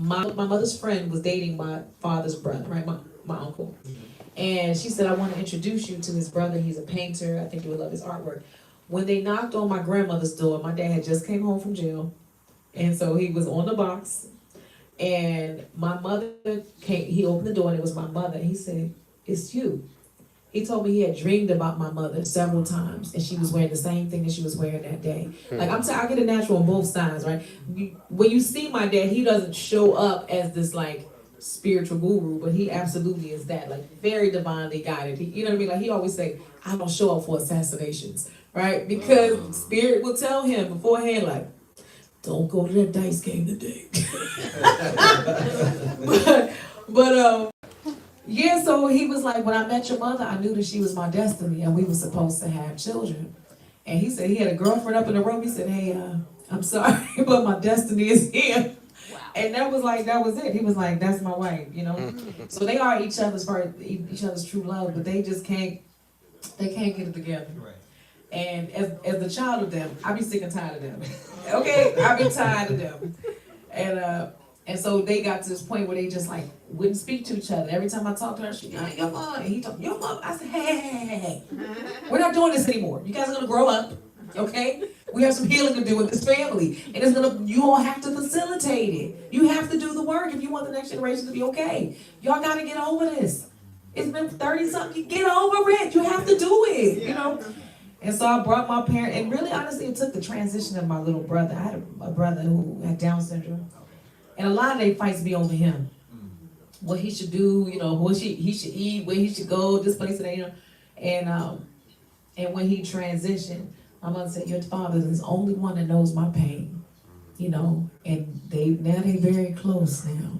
my mother's friend was dating my father's brother, right? My uncle. And she said, I want to introduce you to his brother. He's a painter. I think you would love his artwork. When they knocked on my grandmother's door, my dad had just came home from jail. And so he was on the box. And my mother came, he opened the door and it was my mother. He said, it's you. He told me he had dreamed about my mother several times, and she was wearing the same thing that she was wearing that day. Like I get a natural on both sides, right? When you see my dad, he doesn't show up as this like spiritual guru, but he absolutely is that, like very divinely guided. He, you know what I mean? Like he always say, I don't show up for assassinations, right? Because spirit will tell him beforehand, like, don't go to that dice game today. but yeah, so he was like, when I met your mother, I knew that she was my destiny and we were supposed to have children. And he said he had a girlfriend up in the room. He said, hey, I'm sorry, but my destiny is here. Wow. And that was it. He was like, that's my wife, you know. So they are each other's true love, but they just can't get it together. Right. And as the child of them, I be sick and tired of them. Okay, I be tired of them. And so they got to this point where they just like wouldn't speak to each other. Every time I talked to her, she, your mom. And he told your mom. I said, hey, we're not doing this anymore. You guys are gonna grow up, okay? We have some healing to do with this family, and you all have to facilitate it. You have to do the work if you want the next generation to be okay. Y'all got to get over this. It's been 30 something. Get over it. You have to do it. You know. And so I brought my parent, and really honestly, it took the transition of my little brother. I had a brother who had Down syndrome. And a lot of their fights be over him. What he should do, you know, what he should eat, where he should go, this place and that, you know. And when he transitioned, my mother said, your father is the only one that knows my pain. You know, and they very close now.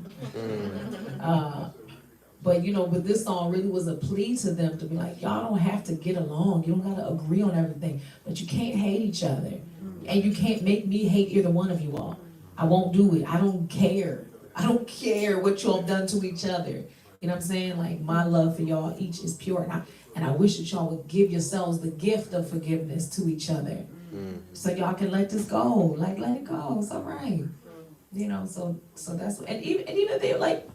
But you know, but this song really was a plea to them to be like, y'all don't have to get along. You don't gotta agree on everything. But you can't hate each other. And you can't make me hate either one of you all. I won't do it. I don't care. I don't care what y'all have done to each other. You know what I'm saying? Like, my love for y'all each is pure. And I wish that y'all would give yourselves the gift of forgiveness to each other. So y'all can let this go. Like, let it go. It's all right. You know, so that's, and even if they're like,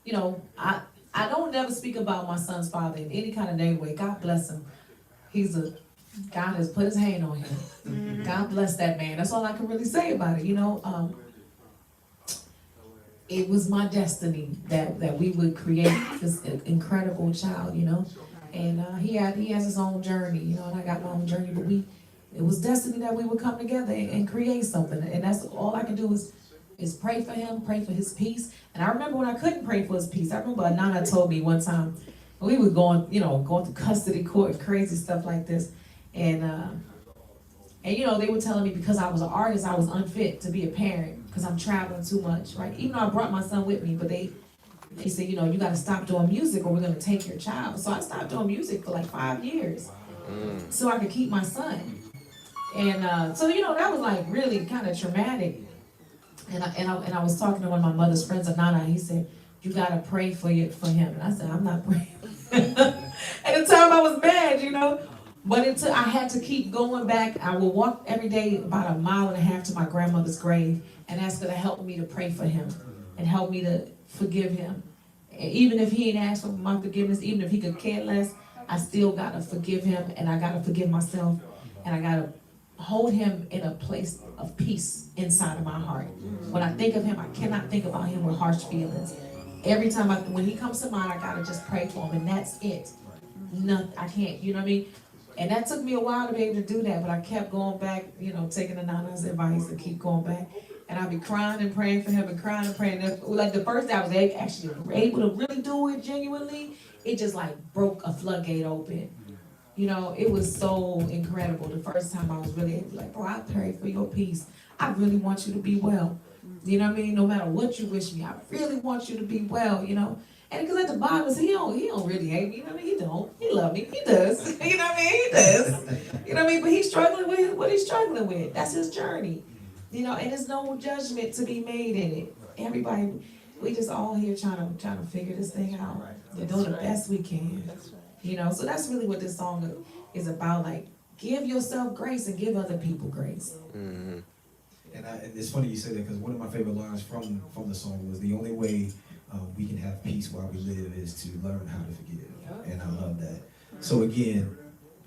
you know, I don't never speak about my son's father in any kind of negative way. God bless him. God has put his hand on him. God bless that man. That's all I can really say about it, you know. It was my destiny that we would create this incredible child, you know. And he has his own journey, you know, and I got my own journey. But it was destiny that we would come together and create something. And that's all I can do is pray for him, pray for his peace. And I remember when I couldn't pray for his peace. I remember Nana told me one time we were going through custody court and crazy stuff like this, and you know, they were telling me because I was an artist, I was unfit to be a parent because I'm traveling too much, right? Even though I brought my son with me, but they said, you know, you got to stop doing music or we're going to take your child. So I stopped doing music for like 5 years so I could keep my son. And so, you know, that was like really kind of traumatic. And I was talking to one of my mother's friends, Anana, and he said, you got to pray for him. And I said, I'm not praying. At the time I was mad, you know. But I had to keep going back. I would walk every day about 1.5 miles to my grandmother's grave and ask her to help me to pray for him and help me to forgive him. And even if he ain't asked for my forgiveness, even if he could care less, I still got to forgive him, and I got to forgive myself, and I got to hold him in a place of peace inside of my heart. When I think of him, I cannot think about him with harsh feelings. Every time when he comes to mind, I got to just pray for him, and that's it. Nothing, I can't, you know what I mean? And that took me a while to be able to do that, but I kept going back, you know, taking Anana's advice and keep going back. And I'd be crying and praying for him and crying and praying. And like the first day I was actually able to really do it genuinely, it just like broke a floodgate open. You know, it was so incredible. The first time I was really able to like, bro, I pray for your peace. I really want you to be well. You know what I mean? No matter what you wish me, I really want you to be well, you know? And because at the bottom, he don't really hate me, you know what I mean? He don't. He love me. He does. You know what I mean? He does. You know what I mean? But he's struggling with what he's struggling with. That's his journey. You know, and there's no judgment to be made in it. Everybody, we just all here trying to figure this thing out. We're doing the best we can. You know, so that's really what this song is about. Like, give yourself grace and give other people grace. Mm-hmm. And it's funny you say that because one of my favorite lines from the song was, the only way we can have peace while we live is to learn how to forgive. And I love that. So again,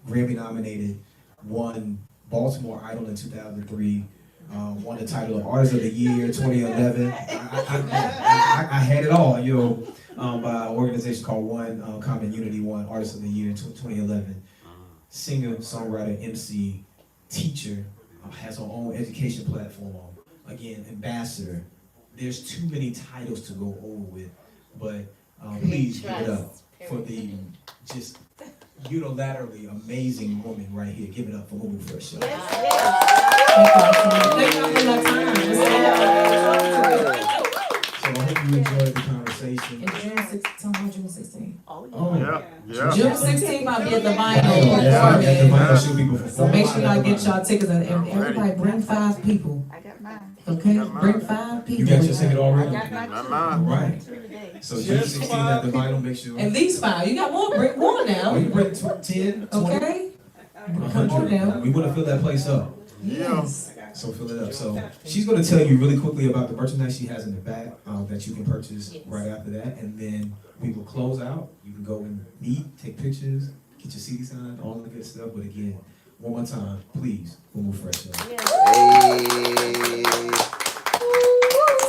Grammy nominated, won Baltimore Idol in 2003, won the title of Artist of the Year 2011. I had it all, you know, by an organization called One Common Unity, won Artist of the Year in 2011. Singer, songwriter, MC, teacher, has her own education platform. Again, ambassador. There's too many titles to go over with, but please give it up for the just unilaterally amazing woman right here. Give it up for Mumu Fresh. Thank you for your time. So I hope you enjoyed the conversation. And June 16. Oh, Yeah. June 16 might be at the yeah, Vinyl. at the Vinyl show people for So make sure y'all get y'all tickets, and everybody bring 5 people. I got mine. Okay, bring 5 people. You got your ticket already? I got mine. Not too. mine. Right. So June 16 at the Vinyl, make sure. At least 5. You got more. Bring more Oh, now. you bring 10, 20, Okay. Come on 100. now. We want to fill that place up. Yes. So fill it up. So she's going to tell you really quickly about the merchandise she has in the back that you can purchase right after that. And then we will close out. You can go and meet, take pictures, get your CD signed, all the good stuff. But again, one more time, please, Mumu Fresh.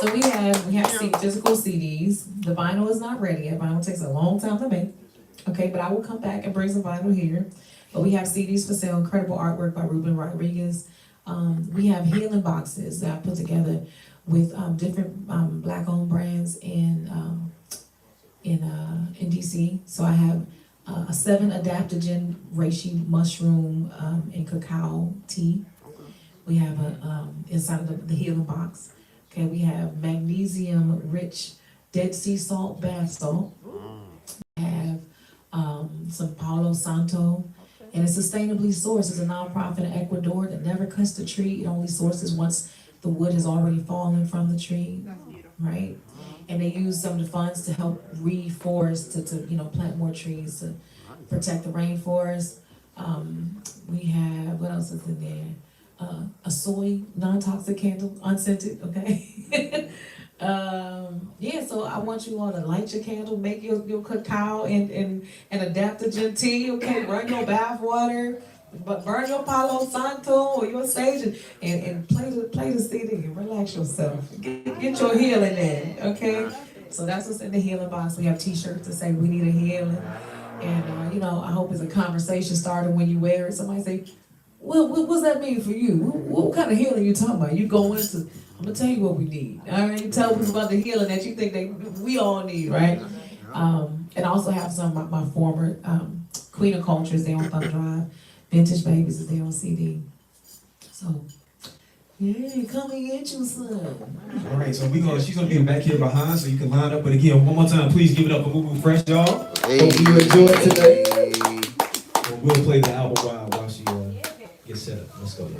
So we have physical CDs. The vinyl is not ready yet. Vinyl takes a long time to make. Okay, but I will come back and bring some vinyl here. But we have CDs for sale. Incredible artwork by Ruben Rodriguez. We have healing boxes that I put together with different black-owned brands in DC. So I have a 7 adaptogen reishi mushroom and cacao tea. We have inside of the healing box. Okay, we have magnesium-rich Dead Sea salt bath salt. We have some Palo Santo. And it's sustainably sourced. It's a nonprofit in Ecuador that never cuts the tree. It only sources once the wood has already fallen from the tree, right? And they use some of the funds to help reforest, to plant more trees, to protect the rainforest. We have, what else is in there? A soy non-toxic candle, unscented, okay? So I want you all to light your candle, make your cacao and adaptogen tea, okay? Burn your bath water, but burn your Palo Santo or your sage and play the CD and relax yourself. Get your healing in, okay? So that's what's in the healing box. We have t-shirts that say we need a healing. And I hope it's a conversation started when you wear it. Somebody say, well, what does that mean for you? What kind of healing you talking about? You go into, I'm gonna tell you what we need. All right, you tell people about the healing that you think we all need, right? And I also have some of my former Queen of Cultures there on Thumb Drive. Vintage Babies is there on CD. So, yeah, come and get you some. All right, so she's gonna be back here behind, so you can line up. But again, one more time, please give it up for Mumu Fresh, y'all. Hope you enjoyed today. We'll play the album while she gets set up. Let's go.